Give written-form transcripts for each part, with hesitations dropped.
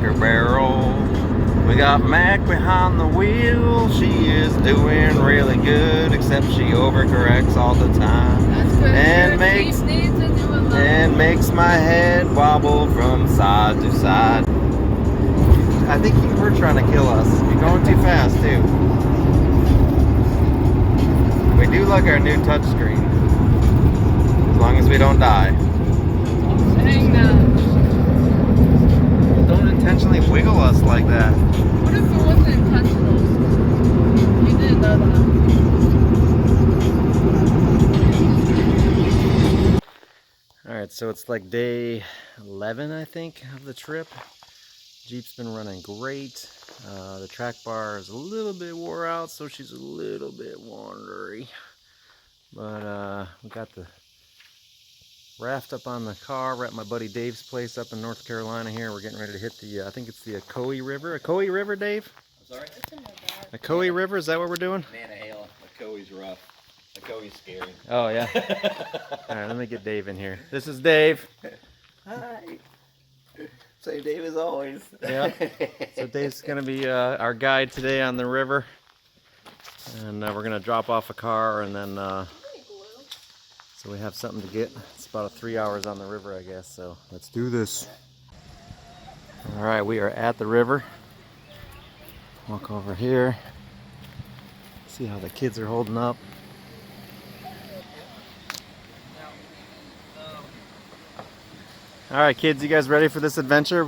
Cracker Barrel. We got Mac behind the wheel. She is doing really good, except she overcorrects all the time. And makes my head wobble from side to side. I think you were trying to kill us. You're going too fast too. We do like our new touchscreen. As long as we don't die. Saying that. Don't intentionally wiggle us like that. What if it wasn't intentional? You didn't know that. Alright, so it's like day 11, I think, of the trip. Jeep's been running great. The track bar is a little bit wore out, so she's a little bit wandery. But we got the raft up on the car. We're at my buddy Dave's place up in North Carolina here. We're getting ready to hit the, I think it's the Ocoee River. Ocoee River, Dave? I'm sorry? Ocoee River, is that what we're doing? Manahale. Ocoee's rough. Ocoee's scary. Oh, yeah? Alright, let me get Dave in here. This is Dave. Hi. Same Dave as always. Yeah. So Dave's going to be our guide today on the river. And we're going to drop off a car and then... so we have something to get. It's about 3 hours on the river, I guess. So let's do this. Alright, we are at the river. Walk over here. See how the kids are holding up. Alright kids, you guys ready for this adventure?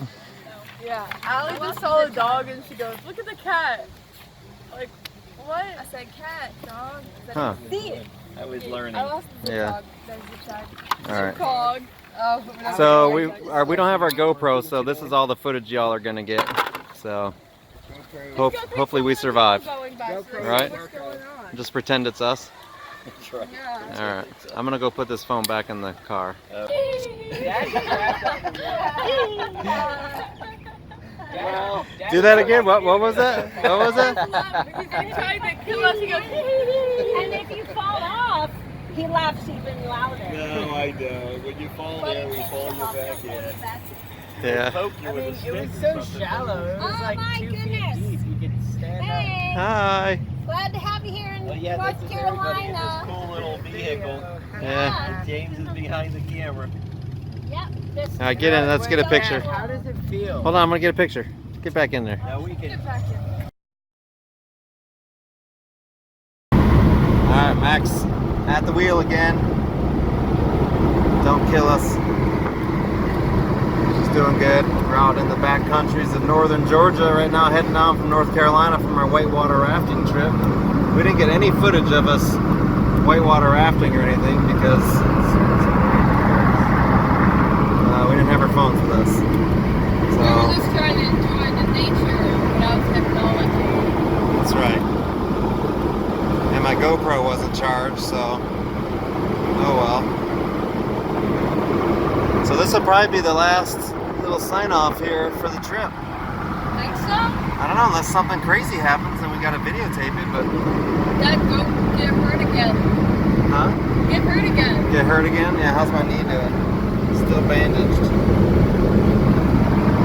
Yeah, Allie just saw the dog and she goes, look at the cat. Like, what? I said cat, dog. Huh. See it. I was learning. I lost the Yeah. dog. There's the cat. Alright. Dog. Oh, So we don't have our GoPro, so this is all the footage y'all are gonna get. So hopefully we survive. Alright? Just pretend it's us. Alright. I'm gonna go put this phone back in the car. Do that again? What was that? What was that? He tried to kill us. He goes, And if you fall off, he laughs even louder. No, I know. When you fall there, we pull you back in. Yeah. Poke you with a stick. It was so shallow. It was Oh like my 2 feet goodness. deep. You could stand Hey, Hi. glad to have you here in up. Well, yeah, North this is everybody in this Carolina. cool little vehicle. Yeah. And James is behind the camera. Yep. This Alright, get in. Let's get a picture. How does it feel? Hold on, I'm gonna get a picture. Get back in there. Now we can. Alright, Max at the wheel again. Don't kill us. She's doing good. We're out in the back countries of northern Georgia right now, heading down from North Carolina from our whitewater rafting trip. We didn't get any footage of us whitewater rafting or anything because we didn't have our phones with us. we So were just trying to enjoy the nature without technology. that's right. And my GoPro wasn't charged, so oh well. So this will probably be the last little sign off here for the trip. Think so? I don't know, unless something crazy happens and we gotta videotape it, but Dad, go get hurt again. huh? Get hurt again. Get hurt again? Yeah, how's my knee doing? Still bandaged.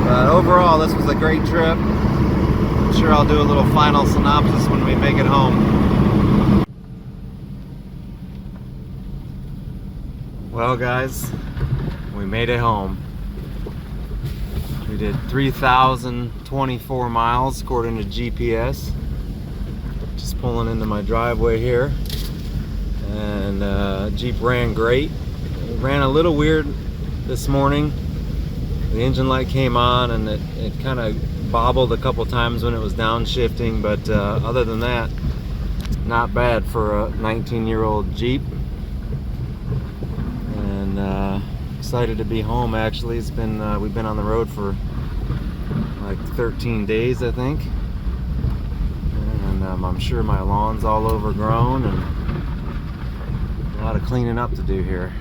But overall, this was a great trip. I'm sure I'll do a little final synopsis when we make it home. Well guys, we made it home. We did 3,024 miles according to GPS. Just pulling into my driveway here. And Jeep ran great. It ran a little weird this morning. The engine light came on and it kind of bobbled a couple times when it was downshifting, but other than that, not bad for a 19-year-old Jeep. And excited to be home. Actually, it's been we've been on the road for like 13 days, I think, and I'm sure my lawn's all overgrown and a lot of cleaning up to do here.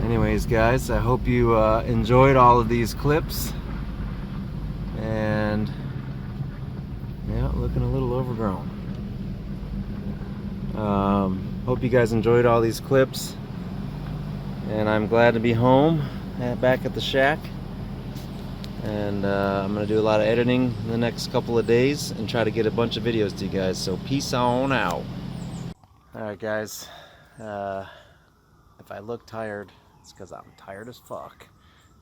Anyways guys, I hope you enjoyed all of these clips, and yeah, looking a little overgrown. Hope you guys enjoyed all these clips, and I'm glad to be home, back at the shack, And I'm gonna do a lot of editing in the next couple of days and try to get a bunch of videos to you guys. So peace on out. Alright guys, if I look tired, it's because I'm tired as fuck.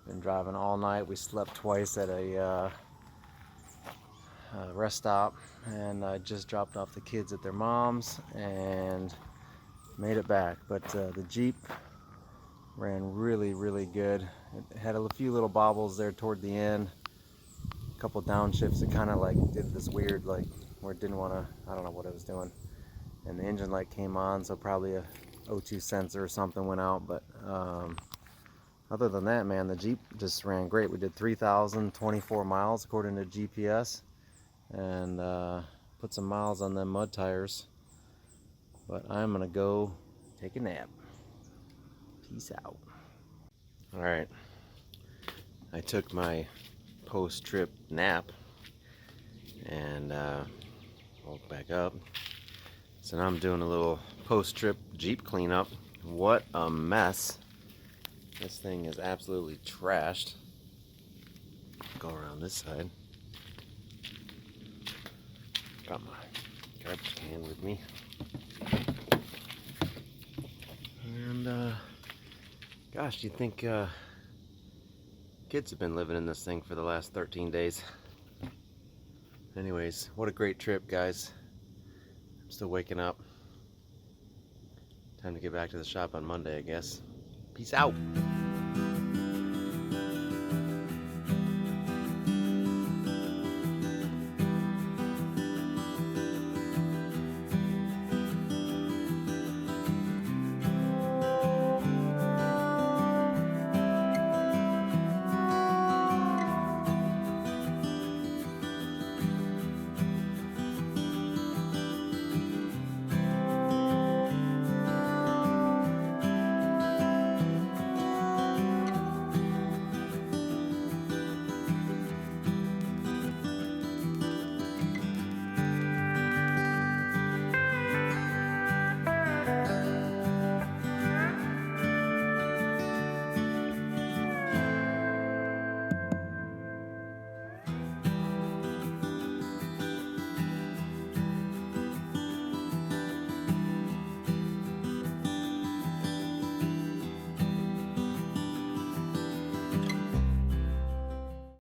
Been driving all night. We slept twice at a rest stop, and I just dropped off the kids at their mom's and made it back. But the Jeep ran really good. It had a few little bobbles there toward the end, a couple downshifts. It kind of like did this weird, like where it didn't want to, I don't know what it was doing, and the engine light came on, so probably a O2 sensor or something went out. But other than that, man, the Jeep just ran great. We did 3,024 miles according to GPS, and put some miles on them mud tires. But I'm gonna go take a nap. Peace out. All right, I took my post-trip nap and woke back up. So now I'm doing a little post-trip Jeep cleanup. What a mess. This thing is absolutely trashed. Go around this side. Got my garbage can with me. And gosh, you'd think kids have been living in this thing for the last 13 days. Anyways, what a great trip, guys. I'm still waking up. Time to get back to the shop on Monday, I guess. Peace out.